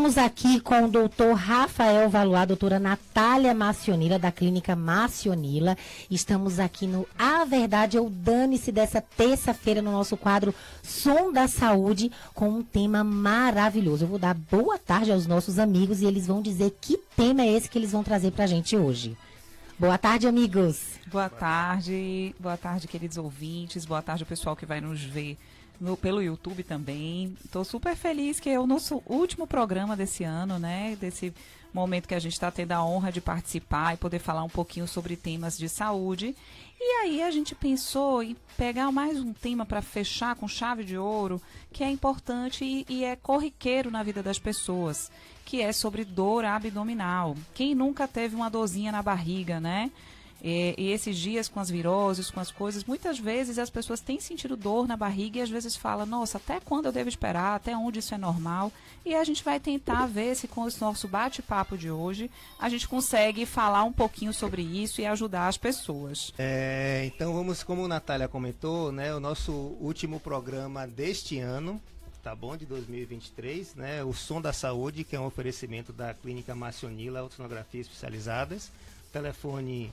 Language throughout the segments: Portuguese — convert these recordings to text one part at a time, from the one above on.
Estamos aqui com o doutor Rafael Valois, doutora Natália Massionila, da Clínica Massionila. Estamos aqui no A Verdade ou Dane-se dessa terça-feira no nosso quadro Som da Saúde, com um tema maravilhoso. Eu vou dar boa tarde aos nossos amigos e eles vão dizer que tema é esse que eles vão trazer pra gente hoje. Boa tarde, amigos. Boa tarde, queridos ouvintes, boa tarde ao pessoal que vai nos ver pelo YouTube também. Estou super feliz que é o nosso último programa desse ano, né? Desse momento que a gente está tendo a honra de participar e poder falar um pouquinho sobre temas de saúde. E aí a gente pensou em pegar mais um tema para fechar com chave de ouro, que é importante e é corriqueiro na vida das pessoas, que é sobre dor abdominal. Quem nunca teve uma dorzinha na barriga, né? E esses dias com as viroses, com as coisas, muitas vezes as pessoas têm sentido dor na barriga e às vezes falam, nossa, até quando eu devo esperar, até onde isso é normal? E a gente vai tentar ver se com o nosso bate-papo de hoje a gente consegue falar um pouquinho sobre isso e ajudar as pessoas. Então vamos, como a Natália comentou, né, o nosso último programa deste ano, tá bom, de 2023, né, o Som da Saúde, que é um oferecimento da Clínica Massionila, ultrassonografia especializadas, telefone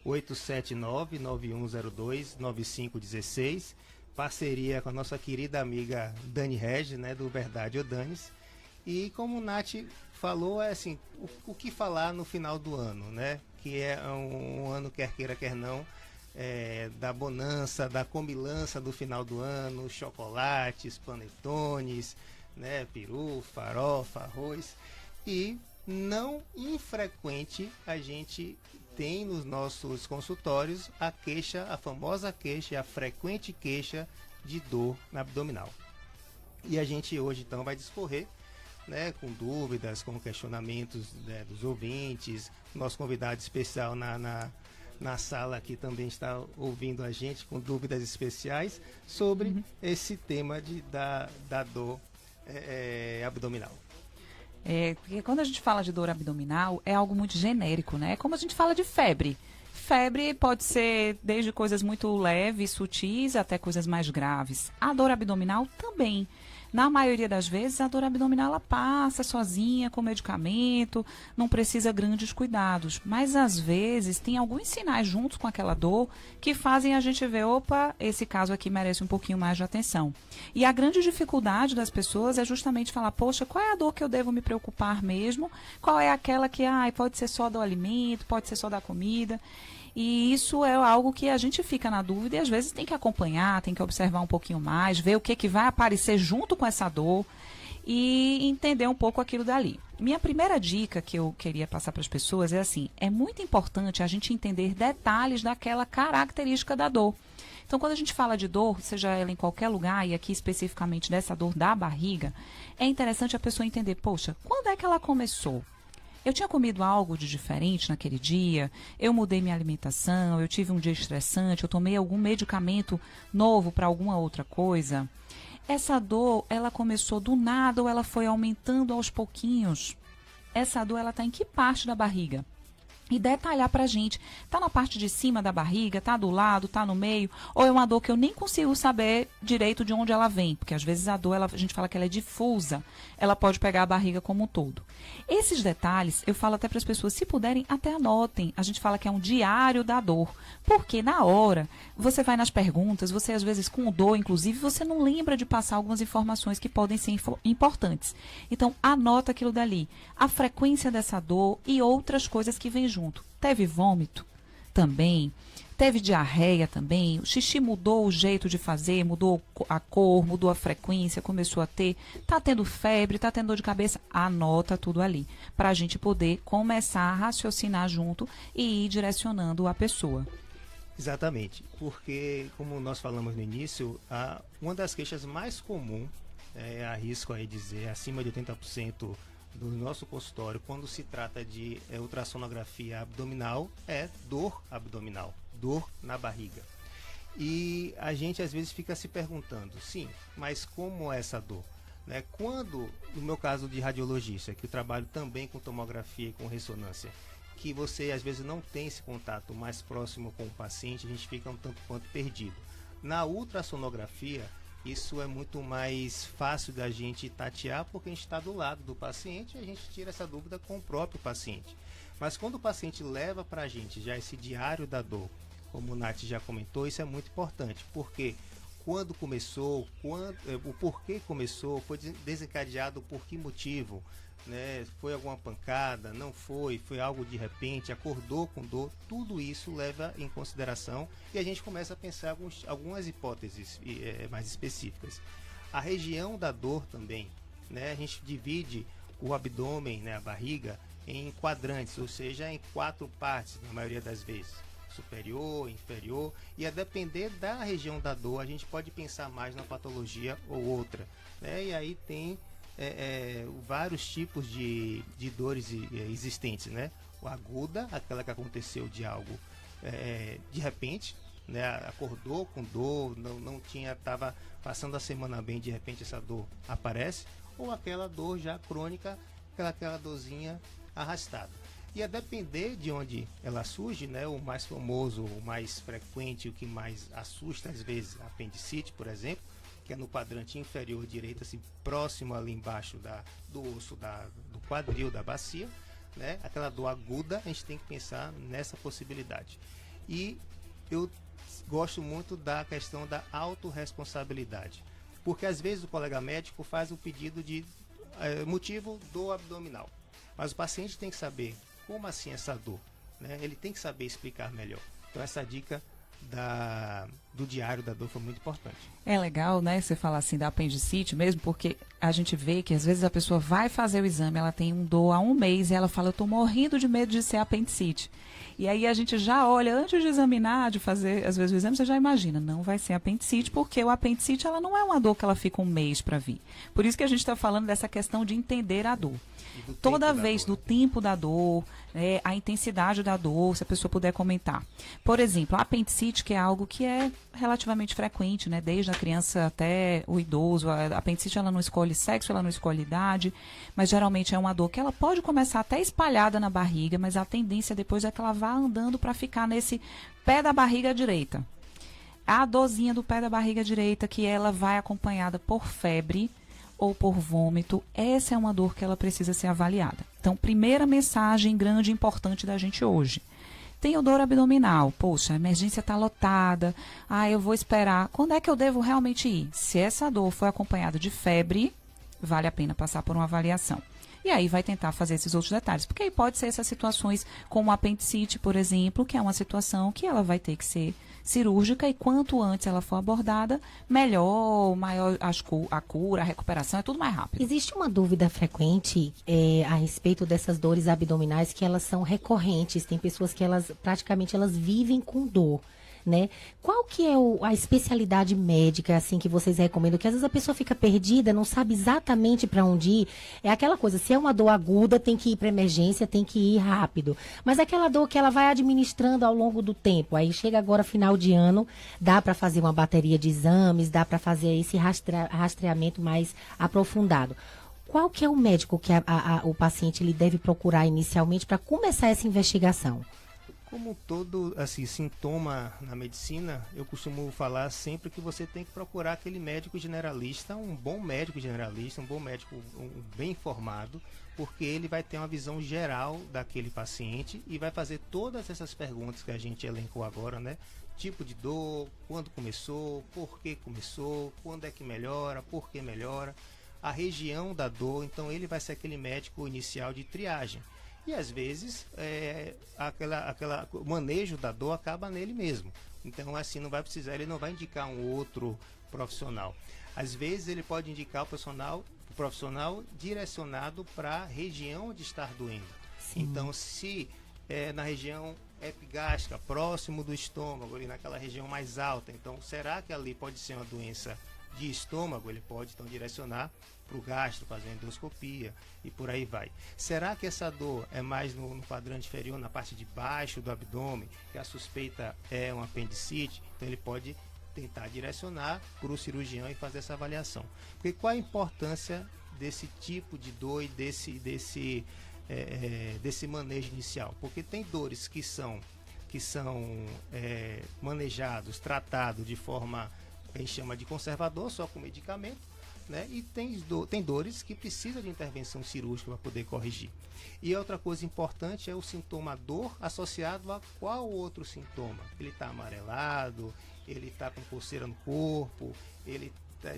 879-9102-9516, parceria com a nossa querida amiga Dani Regis, né, do Verdade ou Dane-se. E como o Nath falou, é assim, o que falar no final do ano, né, que é um ano, quer queira, quer não, da bonança, da comilança do final do ano, chocolates, panetones, né, peru, farofa, arroz. E não infrequente a gente tem nos nossos consultórios a queixa, a famosa queixa, a frequente queixa de dor abdominal. E a gente hoje então vai discorrer, né, com dúvidas, com questionamentos, né, dos ouvintes. Nosso convidado especial na sala aqui também está ouvindo a gente com dúvidas especiais sobre esse tema da dor abdominal. Porque quando a gente fala de dor abdominal, é algo muito genérico, né? É como a gente fala de febre. Febre pode ser desde coisas muito leves, sutis, até coisas mais graves. A dor abdominal também. Na maioria das vezes, a dor abdominal ela passa sozinha, com medicamento, não precisa grandes cuidados. Mas, às vezes, tem alguns sinais juntos com aquela dor que fazem a gente ver, opa, esse caso aqui merece um pouquinho mais de atenção. E a grande dificuldade das pessoas é justamente falar, poxa, qual é a dor que eu devo me preocupar mesmo? Qual é aquela que pode ser só do alimento, pode ser só da comida? E isso é algo que a gente fica na dúvida e às vezes tem que acompanhar, tem que observar um pouquinho mais, ver o que vai aparecer junto com essa dor e entender um pouco aquilo dali. Minha primeira dica que eu queria passar para as pessoas é assim, é muito importante a gente entender detalhes daquela característica da dor. Então, quando a gente fala de dor, seja ela em qualquer lugar, e aqui especificamente dessa dor da barriga, é interessante a pessoa entender, poxa, quando é que ela começou? Eu tinha comido algo de diferente naquele dia, eu mudei minha alimentação, eu tive um dia estressante, eu tomei algum medicamento novo para alguma outra coisa. Essa dor, ela começou do nada ou ela foi aumentando aos pouquinhos? Essa dor, ela está em que parte da barriga? E detalhar pra gente, tá na parte de cima da barriga, tá do lado, tá no meio, ou é uma dor que eu nem consigo saber direito de onde ela vem, porque às vezes a dor, a gente fala que ela é difusa, ela pode pegar a barriga como um todo. Esses detalhes, eu falo até para as pessoas, se puderem, até anotem, a gente fala que é um diário da dor, porque na hora, você vai nas perguntas, você às vezes com dor, inclusive, você não lembra de passar algumas informações que podem ser importantes. Então, anota aquilo dali, a frequência dessa dor e outras coisas que vêm junto. Teve vômito também, teve diarreia também, o xixi mudou o jeito de fazer, mudou a cor, mudou a frequência, começou a ter, tá tendo febre, tá tendo dor de cabeça, anota tudo ali, para a gente poder começar a raciocinar junto e ir direcionando a pessoa. Exatamente, porque como nós falamos no início, uma das queixas mais comuns, arrisco aí dizer, acima de 80% do nosso consultório, quando se trata de ultrassonografia abdominal, é dor abdominal, dor na barriga. E a gente às vezes fica se perguntando, sim, mas como é essa dor? Né? Quando, no meu caso de radiologista, que eu trabalho também com tomografia e com ressonância, que você às vezes não tem esse contato mais próximo com o paciente, a gente fica um tanto quanto perdido. Na ultrassonografia, isso é muito mais fácil da gente tatear porque a gente está do lado do paciente e a gente tira essa dúvida com o próprio paciente. Mas quando o paciente leva para a gente já esse diário da dor, como o Nath já comentou, isso é muito importante, porque quando começou, o porquê começou, foi desencadeado por que motivo, né? Foi alguma pancada, não foi algo de repente, acordou com dor, tudo isso leva em consideração e a gente começa a pensar algumas hipóteses mais específicas. A região da dor também, né? A gente divide o abdômen, né, a barriga, em quadrantes, ou seja, em 4 partes na maioria das vezes. Superior, inferior, e a depender da região da dor, a gente pode pensar mais na patologia ou outra, né? E aí tem vários tipos de dores existentes, né? O aguda, aquela que aconteceu de algo de repente, né? Acordou com dor, não tinha, estava passando a semana bem, de repente essa dor aparece, ou aquela dor já crônica, aquela dorzinha arrastada. E a depender de onde ela surge, né, o mais famoso, o mais frequente, o que mais assusta às vezes, a apendicite, por exemplo, que é no quadrante inferior direito, assim, próximo ali embaixo do osso do quadril da bacia, né, aquela dor aguda, a gente tem que pensar nessa possibilidade. E eu gosto muito da questão da autorresponsabilidade, porque às vezes o colega médico faz o pedido de motivo dor abdominal, mas o paciente tem que saber como assim essa dor, né? Ele tem que saber explicar melhor. Então essa dica do diário da dor foi muito importante. É legal, né, você falar assim da apendicite mesmo, porque a gente vê que às vezes a pessoa vai fazer o exame, ela tem um dor há um mês e ela fala, eu tô morrendo de medo de ser apendicite. E aí a gente já olha, antes de examinar, de fazer às vezes o exame, você já imagina, não vai ser apendicite, porque o apendicite ela não é uma dor que ela fica um mês para vir. Por isso que a gente está falando dessa questão de entender a dor. Toda vez do tempo da dor, a intensidade da dor, se a pessoa puder comentar. Por exemplo, a apendicite, que é algo que é relativamente frequente, né? Desde a criança até o idoso. A apendicite ela não escolhe sexo, ela não escolhe idade, mas geralmente é uma dor que ela pode começar até espalhada na barriga, mas a tendência depois é que ela vá andando para ficar nesse pé da barriga direita. A dorzinha do pé da barriga direita, que ela vai acompanhada por febre ou por vômito, essa é uma dor que ela precisa ser avaliada. Então, primeira mensagem grande e importante da gente hoje. Tenho dor abdominal, poxa, a emergência está lotada, eu vou esperar. Quando é que eu devo realmente ir? Se essa dor for acompanhada de febre, vale a pena passar por uma avaliação. E aí vai tentar fazer esses outros detalhes, porque aí pode ser essas situações como a apendicite, por exemplo, que é uma situação que ela vai ter que ser cirúrgica e quanto antes ela for abordada, melhor, maior a cura, a recuperação, é tudo mais rápido. Existe uma dúvida frequente a respeito dessas dores abdominais que elas são recorrentes. Tem pessoas que praticamente elas vivem com dor, né? Qual que é a especialidade médica assim que vocês recomendam? Que às vezes a pessoa fica perdida, não sabe exatamente para onde ir. É aquela coisa, se é uma dor aguda, tem que ir para emergência, tem que ir rápido. Mas aquela dor que ela vai administrando ao longo do tempo. Aí chega agora final de ano, dá para fazer uma bateria de exames, dá para fazer esse rastreamento mais aprofundado. Qual que é o médico que o paciente ele deve procurar inicialmente para começar essa investigação? Como todo sintoma na medicina, eu costumo falar sempre que você tem que procurar aquele médico generalista, um bom médico generalista, um bom médico bem informado, porque ele vai ter uma visão geral daquele paciente e vai fazer todas essas perguntas que a gente elencou agora, né? Tipo de dor, quando começou, por que começou, quando é que melhora, por que melhora, a região da dor. Então ele vai ser aquele médico inicial de triagem. E às vezes o manejo da dor acaba nele mesmo. Então assim não vai precisar, ele não vai indicar um outro profissional. Às vezes ele pode indicar o profissional direcionado para a região onde está doendo. Sim. Então se na região epigástrica, próximo do estômago, ali naquela região mais alta, então será que ali pode ser uma doença de estômago? Ele pode então direcionar para o gastro, fazer endoscopia e por aí vai. Será que essa dor é mais no quadrante inferior, na parte de baixo do abdômen, que a suspeita é um apendicite? Então ele pode tentar direcionar para o cirurgião e fazer essa avaliação. Porque qual a importância desse tipo de dor e desse manejo inicial? Porque tem dores que são manejados, tratados de forma a gente chama de conservador, só com medicamento, né? E tem dores que precisam de intervenção cirúrgica para poder corrigir. E outra coisa importante é o sintoma dor associado a qual outro sintoma. Ele está amarelado, ele está com coceira no corpo, ele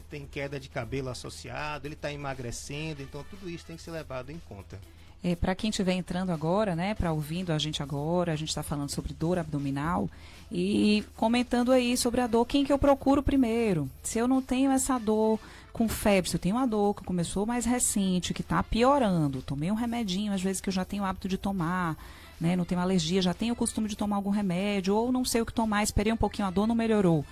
tem queda de cabelo associado, ele está emagrecendo, então tudo isso tem que ser levado em conta. Para quem estiver entrando agora, né, para ouvindo a gente agora, a gente está falando sobre dor abdominal e comentando aí sobre a dor, quem que eu procuro primeiro? Se eu não tenho essa dor com febre, se eu tenho uma dor que começou mais recente, que está piorando, tomei um remedinho, às vezes que eu já tenho o hábito de tomar, né, não tenho alergia, já tenho o costume de tomar algum remédio, ou não sei o que tomar, esperei um pouquinho, a dor não melhorou,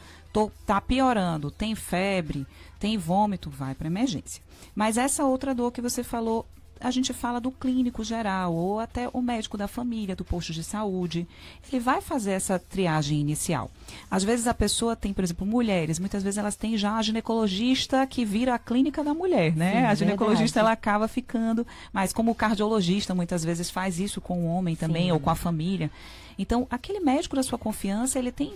tá piorando, tem febre, tem vômito, vai para emergência. Mas essa outra dor que você falou, a gente fala do clínico geral ou até o médico da família, do posto de saúde. Ele vai fazer essa triagem inicial. Às vezes a pessoa tem, por exemplo, mulheres, muitas vezes elas têm já a ginecologista que vira a clínica da mulher, né? Sim, a ginecologista ela acaba ficando, mas como o cardiologista muitas vezes faz isso com o homem também, sim, ou com a família. Então, aquele médico da sua confiança, ele tem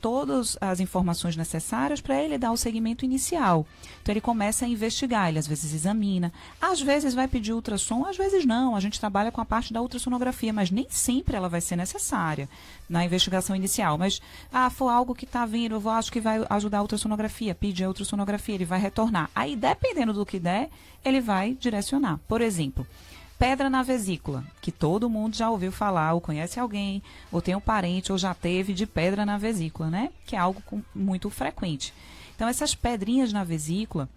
todas as informações necessárias para ele dar o segmento inicial. Então, ele começa a investigar, ele às vezes examina, às vezes vai pedir ultrassom, às vezes não. A gente trabalha com a parte da ultrassonografia, mas nem sempre ela vai ser necessária na investigação inicial. Mas, foi algo que está vindo, eu acho que vai ajudar a ultrassonografia, pedir a ultrassonografia, ele vai retornar. Aí, dependendo do que der, ele vai direcionar. Por exemplo, pedra na vesícula, que todo mundo já ouviu falar, ou conhece alguém, ou tem um parente, ou já teve de pedra na vesícula, né? Que é algo muito frequente. Então, essas pedrinhas na vesícula,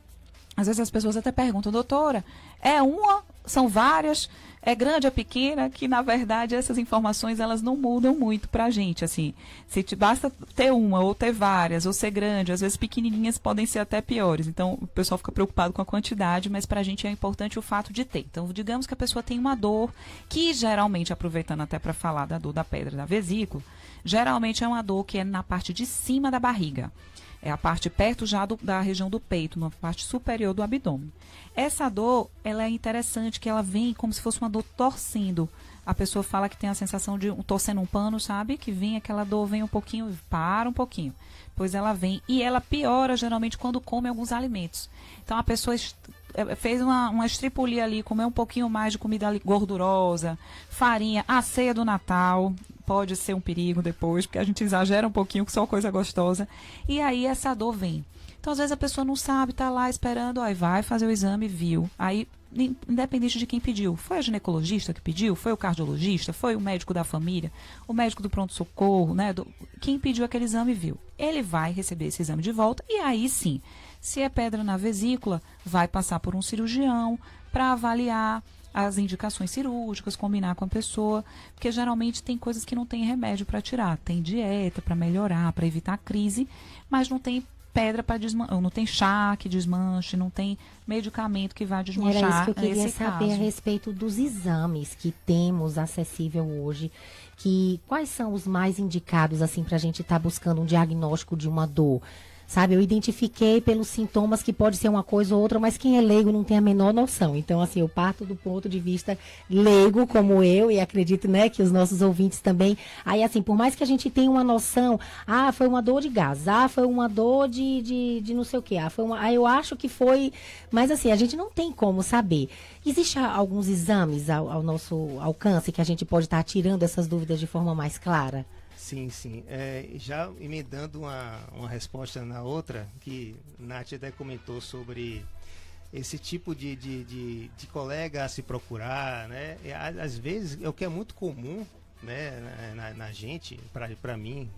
às vezes as pessoas até perguntam, doutora, é uma, são várias, é grande, é pequena, que na verdade essas informações elas não mudam muito pra gente, assim, se basta ter uma, ou ter várias, ou ser grande, às vezes pequenininhas podem ser até piores, então o pessoal fica preocupado com a quantidade, mas pra gente é importante o fato de ter. Então, digamos que a pessoa tem uma dor, que geralmente, aproveitando até para falar da dor da pedra da vesícula, geralmente é uma dor que é na parte de cima da barriga. É a parte perto já da região do peito, na parte superior do abdômen. Essa dor, ela é interessante, que ela vem como se fosse uma dor torcendo. A pessoa fala que tem a sensação de torcendo um pano, sabe? Que vem aquela dor, vem um pouquinho, para um pouquinho. Pois ela vem e ela piora geralmente quando come alguns alimentos. Então a pessoa fez uma estripulia ali, comeu um pouquinho mais de comida gordurosa, farinha, a ceia do Natal, pode ser um perigo depois, porque a gente exagera um pouquinho com só coisa gostosa, e aí essa dor vem. Então, às vezes a pessoa não sabe, tá lá esperando, aí vai fazer o exame, viu. Aí, independente de quem pediu, foi a ginecologista que pediu, foi o cardiologista, foi o médico da família, o médico do pronto-socorro, né? Quem pediu aquele exame, viu. Ele vai receber esse exame de volta, e aí sim, se é pedra na vesícula, vai passar por um cirurgião para avaliar as indicações cirúrgicas, combinar com a pessoa, porque geralmente tem coisas que não tem remédio para tirar. Tem dieta para melhorar, para evitar a crise, mas não tem pedra para desmanchar, não tem chá que desmanche, não tem medicamento que vá desmanchar. Era isso que eu queria nesse saber caso. A respeito dos exames que temos acessível hoje, quais são os mais indicados assim para a gente estar buscando um diagnóstico de uma dor? Sabe, eu identifiquei pelos sintomas que pode ser uma coisa ou outra, mas quem é leigo não tem a menor noção. Então, assim, eu parto do ponto de vista leigo, como eu, e acredito, né, que os nossos ouvintes também. Aí, assim, por mais que a gente tenha uma noção, foi uma dor de gás, foi uma dor de não sei o quê, eu acho que foi, mas assim, a gente não tem como saber. Existem alguns exames ao nosso alcance que a gente pode estar tirando essas dúvidas de forma mais clara? Sim, sim. Já emendando uma resposta na outra, que Nath até comentou sobre esse tipo de colega a se procurar, né? Às vezes, o que é muito comum, né, na gente, para mim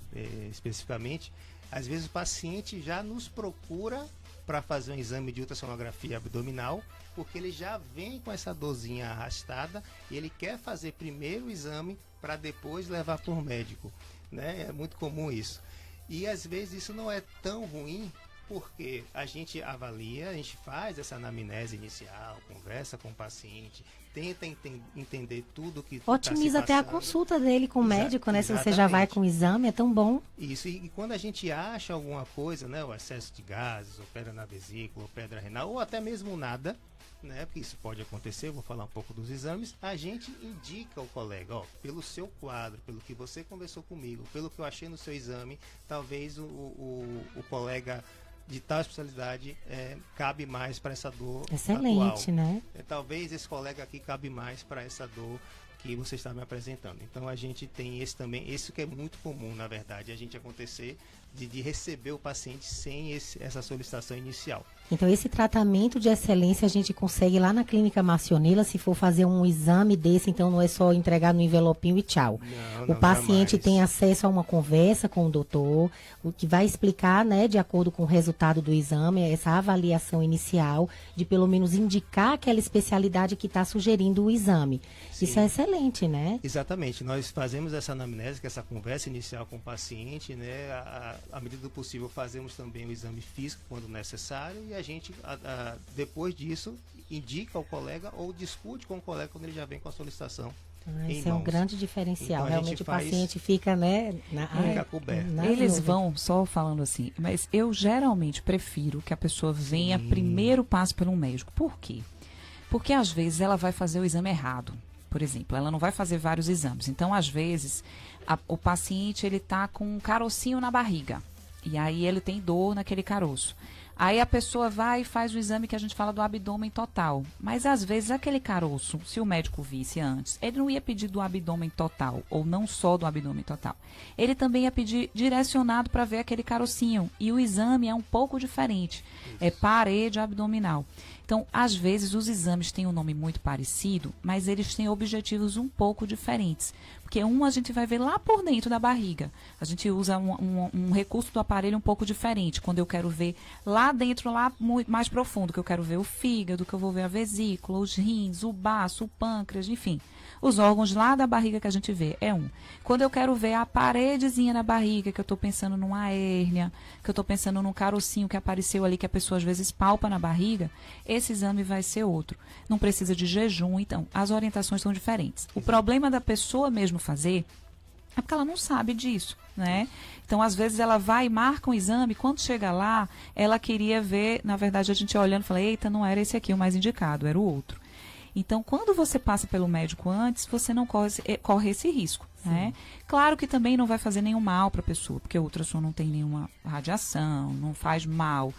especificamente, às vezes o paciente já nos procura para fazer um exame de ultrassonografia abdominal, porque ele já vem com essa dorzinha arrastada e ele quer fazer primeiro o exame para depois levar para o médico. Né? É muito comum isso. E às vezes isso não é tão ruim, porque a gente avalia, a gente faz essa anamnese inicial, conversa com o paciente, tenta entender tudo que otimiza até a consulta dele com o médico, né? Se você já vai com o exame, é tão bom. Isso, e quando a gente acha alguma coisa, né? O excesso de gases, ou pedra na vesícula, ou pedra renal, ou até mesmo nada, né, porque isso pode acontecer, vou falar um pouco dos exames, a gente indica ao colega, ó, pelo seu quadro, pelo que você conversou comigo, pelo que eu achei no seu exame, talvez o colega de tal especialidade cabe mais para essa dor Excelente, atual. né? Talvez esse colega aqui cabe mais para essa dor que você está me apresentando. Então a gente tem esse também, isso que é muito comum, na verdade, a gente acontecer de receber o paciente sem essa solicitação inicial. Então, esse tratamento de excelência a gente consegue lá na Clínica Marcionila, se for fazer um exame desse, então não é só entregar no envelopinho e tchau. Não, o paciente jamais. tem acesso a uma conversa com o doutor, o que vai explicar, né, de acordo com o resultado do exame, essa avaliação inicial, de pelo menos indicar aquela especialidade que está sugerindo o exame. Sim. Isso é excelente, né? Exatamente. Nós fazemos essa anamnese, essa conversa inicial com o paciente, né? À medida do possível, fazemos também o exame físico quando necessário e a gente, depois disso, indica ao colega ou discute com o colega quando ele já vem com a solicitação. Isso é um grande diferencial. Então, realmente o paciente fica, né? Fica coberto. Eles vão, só falando assim, mas eu geralmente prefiro que a pessoa venha primeiro passo por um médico. Por quê? Porque às vezes ela vai fazer o exame errado. Por exemplo, ela não vai fazer vários exames. Então, às vezes, o paciente ele tá com um carocinho na barriga. E aí ele tem dor naquele caroço. Aí a pessoa vai e faz o exame que a gente fala do abdômen total. Mas às vezes aquele caroço, se o médico visse antes, ele não ia pedir do abdômen total, ou não só do abdômen total. Ele também ia pedir direcionado para ver aquele carocinho. E o exame é um pouco diferente. É parede abdominal. Então, às vezes, os exames têm um nome muito parecido, mas eles têm objetivos um pouco diferentes. Porque a gente vai ver lá por dentro da barriga. A gente usa um recurso do aparelho um pouco diferente. Quando eu quero ver lá dentro, lá muito mais profundo, que eu quero ver o fígado, que eu vou ver a vesícula, os rins, o baço, o pâncreas, enfim. Os órgãos lá da barriga que a gente vê é um. Quando eu quero ver a paredezinha da barriga, que eu estou pensando numa hérnia, que eu estou pensando num carocinho que apareceu ali, que a pessoa às vezes palpa na barriga, esse exame vai ser outro. Não precisa de jejum, então as orientações são diferentes. O problema da pessoa mesmo fazer é porque ela não sabe disso, né? Então, às vezes, ela vai e marca um exame, quando chega lá, ela queria ver, na verdade, a gente olhando e fala, eita, não era esse aqui o mais indicado, era o outro. Então, quando você passa pelo médico antes, você não corre esse risco, né? Claro que também não vai fazer nenhum mal para a pessoa, porque o ultrassom não tem nenhuma radiação, não faz mal.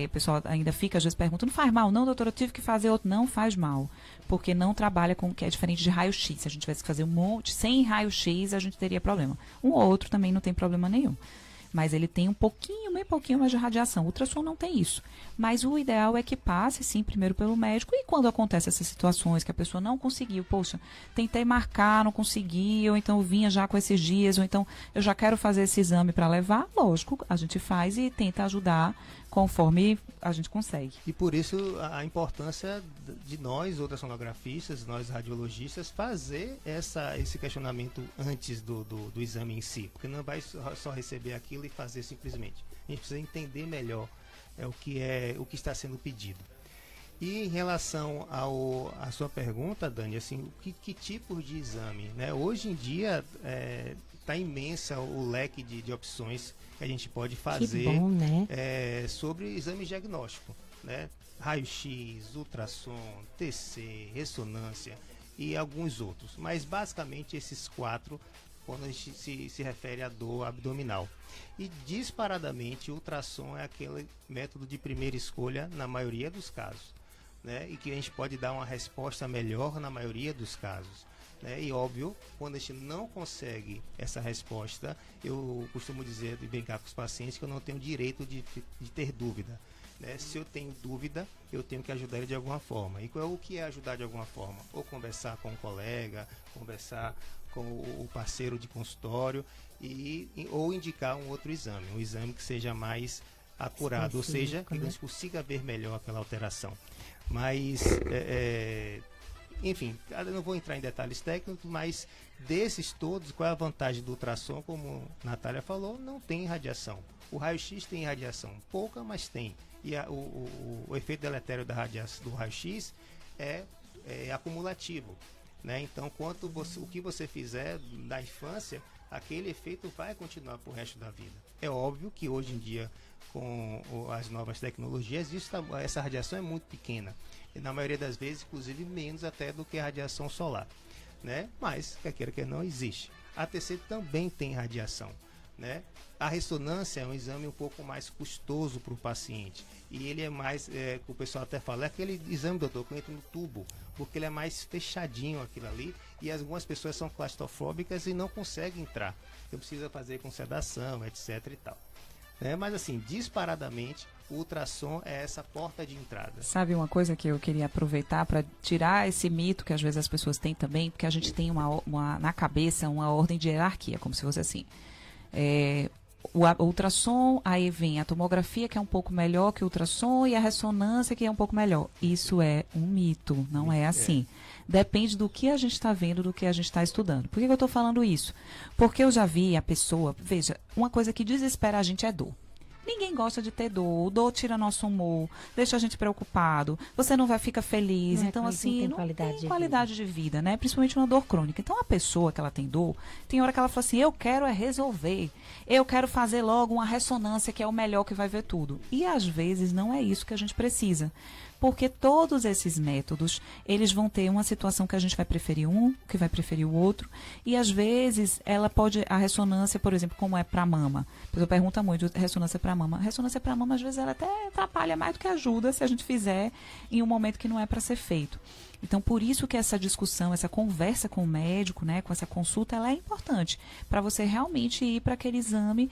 O pessoal ainda fica, às vezes, pergunta, não faz mal? Não, doutora, eu tive que fazer outro. Não faz mal, porque não trabalha com o que é diferente de raio-x. Se a gente tivesse que fazer um monte, sem raio-x, a gente teria problema. Um ou outro também não tem problema nenhum. Mas ele tem um pouquinho, bem pouquinho mais de radiação. O ultrassom não tem isso. Mas o ideal é que passe, sim, primeiro pelo médico. E quando acontecem essas situações que a pessoa não conseguiu, poxa, tentei marcar, não consegui, ou então eu vinha já com esses dias, ou então eu já quero fazer esse exame para levar, lógico, a gente faz e tenta ajudar conforme a gente consegue. E por isso a importância de nós, ultrassonografistas, nós radiologistas, fazer esse questionamento antes do exame em si. Porque não vai só receber aquilo e fazer simplesmente. A gente precisa entender melhor o que está sendo pedido. E em relação à sua pergunta, Dani, assim, que tipo de exame? Né? Hoje em dia está imensa o leque de opções que a gente pode fazer né? sobre exame diagnóstico, né? Raio-X, ultrassom, TC, ressonância e alguns outros. Mas basicamente esses 4 quando a gente se refere à dor abdominal. E disparadamente o ultrassom é aquele método de primeira escolha na maioria dos casos, né? E que a gente pode dar uma resposta melhor na maioria dos casos. E óbvio, quando a gente não consegue essa resposta, eu costumo dizer e brincar com os pacientes que eu não tenho direito de ter dúvida. Se eu tenho dúvida, eu tenho que ajudar ele de alguma forma. E o que é ajudar de alguma forma? Ou conversar com um colega, conversar com o parceiro de consultório ou indicar um outro exame, um exame que seja mais acurado, ou seja, que a gente consiga ver melhor aquela alteração. Mas enfim, eu não vou entrar em detalhes técnicos, mas desses todos, qual é a vantagem do ultrassom? Como a Natália falou, não tem radiação. O raio-x tem radiação, pouca, mas tem. E o efeito deletério do raio-x é acumulativo. Né? Então, o que você fizer na infância, aquele efeito vai continuar para o resto da vida. É óbvio que hoje em dia, com as novas tecnologias, essa radiação é muito pequena. E na maioria das vezes, inclusive, menos até do que a radiação solar, né? Mas, quer queira que não, existe. A ATC também tem radiação, né? A ressonância é um exame um pouco mais custoso para o paciente. E ele é mais, o pessoal até fala, é aquele exame, doutor, que entra no tubo, porque ele é mais fechadinho aquilo ali, e algumas pessoas são claustrofóbicas e não conseguem entrar. Então precisa fazer com sedação, etc e tal. Mas assim, disparadamente, o ultrassom é essa porta de entrada. Sabe uma coisa que eu queria aproveitar para tirar esse mito que às vezes as pessoas têm também, porque a gente tem na cabeça uma ordem de hierarquia, como se fosse assim. O ultrassom, aí vem a tomografia, que é um pouco melhor que o ultrassom, e a ressonância, que é um pouco melhor. Isso é um mito, não é assim. Depende do que a gente está vendo, do que a gente está estudando. Por que eu estou falando isso? Porque eu já vi a pessoa... Veja, uma coisa que desespera a gente é dor. Ninguém gosta de ter dor. Dor tira nosso humor, deixa a gente preocupado. Você não vai ficar feliz. Não então, assim, não tem qualidade de vida, né? Principalmente uma dor crônica. Então, a pessoa que ela tem dor, tem hora que ela fala assim, eu quero resolver. Eu quero fazer logo uma ressonância, que é o melhor que vai ver tudo. E, às vezes, não é isso que a gente precisa. Porque todos esses métodos, eles vão ter uma situação que a gente vai preferir um, que vai preferir o outro. E, às vezes, a ressonância, por exemplo, como é para mama. A pessoa pergunta muito, ressonância para mama. A ressonância para mama, às vezes, ela até atrapalha mais do que ajuda se a gente fizer em um momento que não é para ser feito. Então, por isso que essa discussão, essa conversa com o médico, né, com essa consulta, ela é importante. Para você realmente ir para aquele exame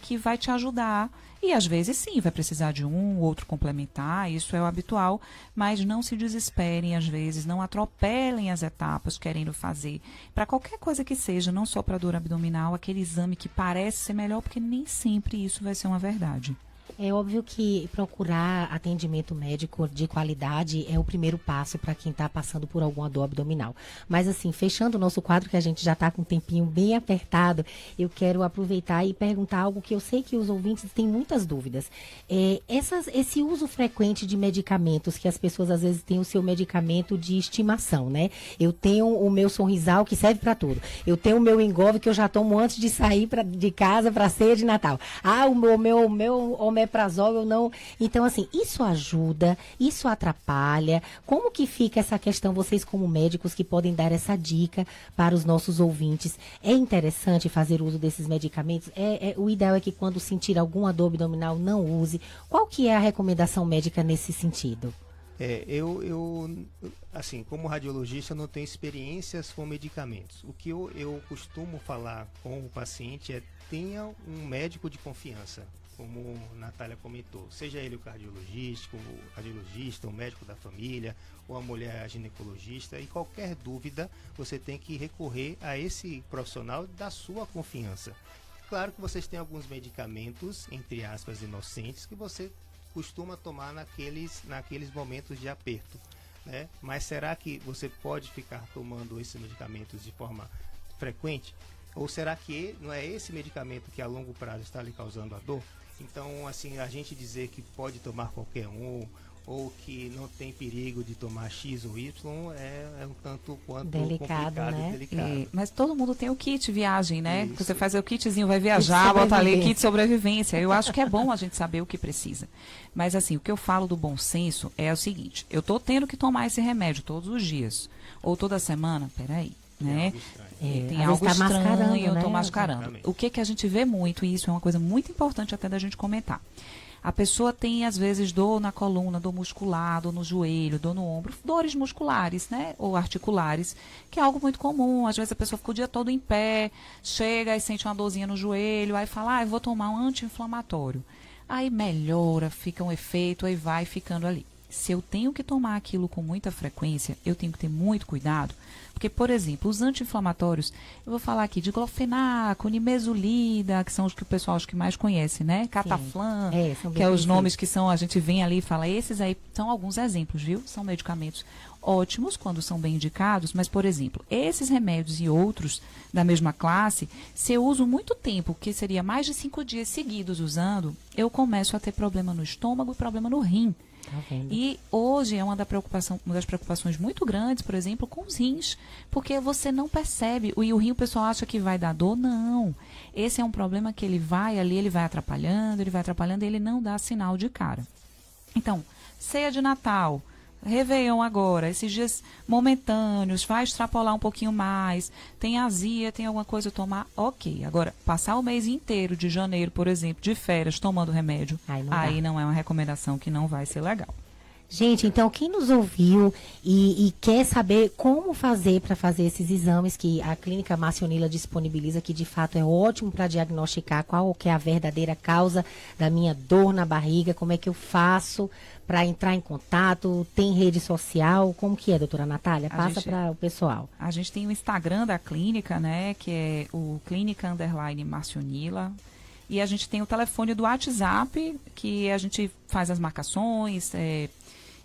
que vai te ajudar. E, às vezes, sim, vai precisar de um, outro complementar, isso é o habitual, mas não se desesperem, às vezes, não atropelem as etapas querendo fazer. Para qualquer coisa que seja, não só para dor abdominal, aquele exame que parece ser melhor, porque nem sempre isso vai ser uma verdade. É óbvio que procurar atendimento médico de qualidade é o primeiro passo para quem está passando por alguma dor abdominal. Mas assim, fechando o nosso quadro, que a gente já está com um tempinho bem apertado, eu quero aproveitar e perguntar algo que eu sei que os ouvintes têm muitas dúvidas. Esse uso frequente de medicamentos, que as pessoas às vezes têm o seu medicamento de estimação, né? Eu tenho o meu Sorrisal, que serve para tudo. Eu tenho o meu Engove, que eu já tomo antes de sair de casa para a ceia de Natal. O meu omeprazol, eu não... Então, assim, isso ajuda, isso atrapalha. Como que fica essa questão, vocês como médicos que podem dar essa dica para os nossos ouvintes? É interessante fazer uso desses medicamentos? O ideal é que quando sentir alguma dor abdominal, não use. Qual que é a recomendação médica nesse sentido? Assim, como radiologista, eu não tenho experiências com medicamentos. O que eu costumo falar com o paciente é: tenha um médico de confiança, como a Natália comentou, seja ele o cardiologista, o médico da família, ou a mulher a ginecologista, e qualquer dúvida você tem que recorrer a esse profissional da sua confiança. Claro que vocês têm alguns medicamentos, entre aspas, inocentes, que você costuma tomar naqueles momentos de aperto, né? Mas será que você pode ficar tomando esses medicamentos de forma frequente? Ou será que não é esse medicamento que a longo prazo está lhe causando a dor? Então, assim, a gente dizer que pode tomar qualquer um, ou que não tem perigo de tomar X ou Y, é um tanto quanto delicado, complicado, né? e delicado. Mas todo mundo tem o kit viagem, né? Isso. Você faz o kitzinho, vai viajar, bota ali kit sobrevivência. Eu acho que é bom a gente saber o que precisa. Mas assim, o que eu falo do bom senso é o seguinte: eu tô tendo que tomar esse remédio todos os dias, ou toda semana, peraí, né? Tem algo estranho, eu estou mascarando. Exatamente. O que a gente vê muito, e isso é uma coisa muito importante até da gente comentar. A pessoa tem, às vezes, dor na coluna, dor muscular, dor no joelho, dor no ombro, dores musculares, né? Ou articulares, que é algo muito comum. Às vezes a pessoa fica o dia todo em pé, chega e sente uma dorzinha no joelho, aí fala, eu vou tomar um anti-inflamatório. Aí melhora, fica um efeito, aí vai ficando ali. Se eu tenho que tomar aquilo com muita frequência, eu tenho que ter muito cuidado, porque, por exemplo, os anti-inflamatórios, eu vou falar aqui de diclofenaco, nimesulida, que são os que o pessoal acho que mais conhece, né? Cataflam, que é os nomes que a gente vem ali e fala, esses aí são alguns exemplos, viu? São medicamentos ótimos quando são bem indicados, mas, por exemplo, esses remédios e outros da mesma classe, se eu uso muito tempo, que seria mais de 5 dias seguidos usando, eu começo a ter problema no estômago e problema no rim. E hoje é uma das preocupações muito grandes, por exemplo, com os rins, porque você não percebe, e o rim o pessoal acha que vai dar dor, não. Esse é um problema que ele vai ali, ele vai atrapalhando, e ele não dá sinal de cara. Então, ceia de Natal, Réveillon agora, esses dias momentâneos, vai extrapolar um pouquinho mais, tem azia, tem alguma coisa a tomar, ok. Agora, passar o mês inteiro de janeiro, por exemplo, de férias, tomando remédio, aí não é uma recomendação que não vai ser legal. Gente, então quem nos ouviu e quer saber como fazer para fazer esses exames que a Clínica Márcia disponibiliza, que de fato é ótimo para diagnosticar qual que é a verdadeira causa da minha dor na barriga, como é que eu faço para entrar em contato, tem rede social, como que é, doutora Natália? Passa para o pessoal. A gente tem o Instagram da clínica, né, que é o Clínica_Marcionila. E a gente tem o telefone do WhatsApp, que a gente faz as marcações,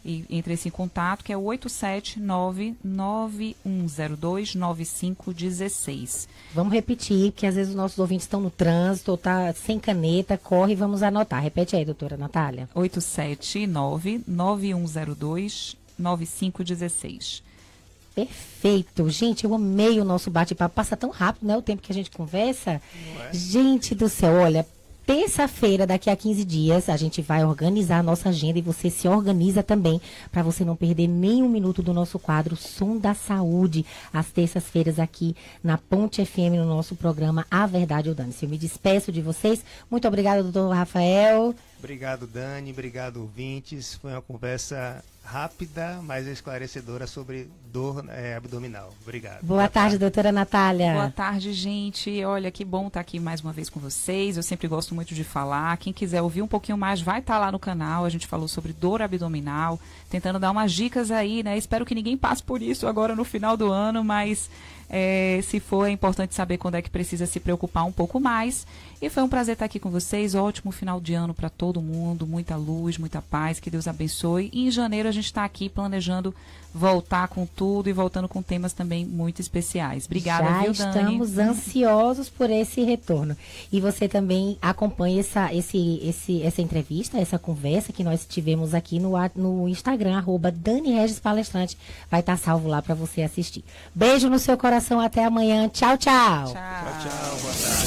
e entre-se em contato, que é o 879-9102-9516. Vamos repetir, porque às vezes os nossos ouvintes estão no trânsito, ou tá sem caneta, corre e vamos anotar. Repete aí, doutora Natália. 879-9102-9516. Perfeito. Gente, eu amei o nosso bate-papo. Passa tão rápido, né? O tempo que a gente conversa. Gente do céu, olha, terça-feira, daqui a 15 dias, a gente vai organizar a nossa agenda e você se organiza também para você não perder nem um minuto do nosso quadro Som da Saúde, às terças-feiras aqui na Ponte FM, no nosso programa A Verdade ou Dane-se. Eu me despeço de vocês. Muito obrigada, doutor Rafael. Obrigado, Dani. Obrigado, ouvintes. Foi uma conversa rápida, mas esclarecedora sobre dor abdominal. Obrigado. Boa tarde, doutora Natália. Boa tarde, gente. Olha, que bom estar aqui mais uma vez com vocês. Eu sempre gosto muito de falar. Quem quiser ouvir um pouquinho mais, vai estar lá no canal. A gente falou sobre dor abdominal, tentando dar umas dicas aí, né? Espero que ninguém passe por isso agora no final do ano, mas se for, é importante saber quando é que precisa se preocupar um pouco mais. E foi um prazer estar aqui com vocês. Ótimo final de ano para todo mundo. Muita luz, muita paz. Que Deus abençoe. E em janeiro a gente está aqui planejando voltar com tudo e voltando com temas também muito especiais. Obrigada, Já viu, Dani? estamos ansiosos por esse retorno. E você também acompanha essa entrevista, essa conversa que nós tivemos aqui no Instagram, @DaniRegisPalestrante. Vai estar salvo lá para você assistir. Beijo no seu coração, até amanhã. Tchau, tchau. Tchau. Tchau, boa tarde.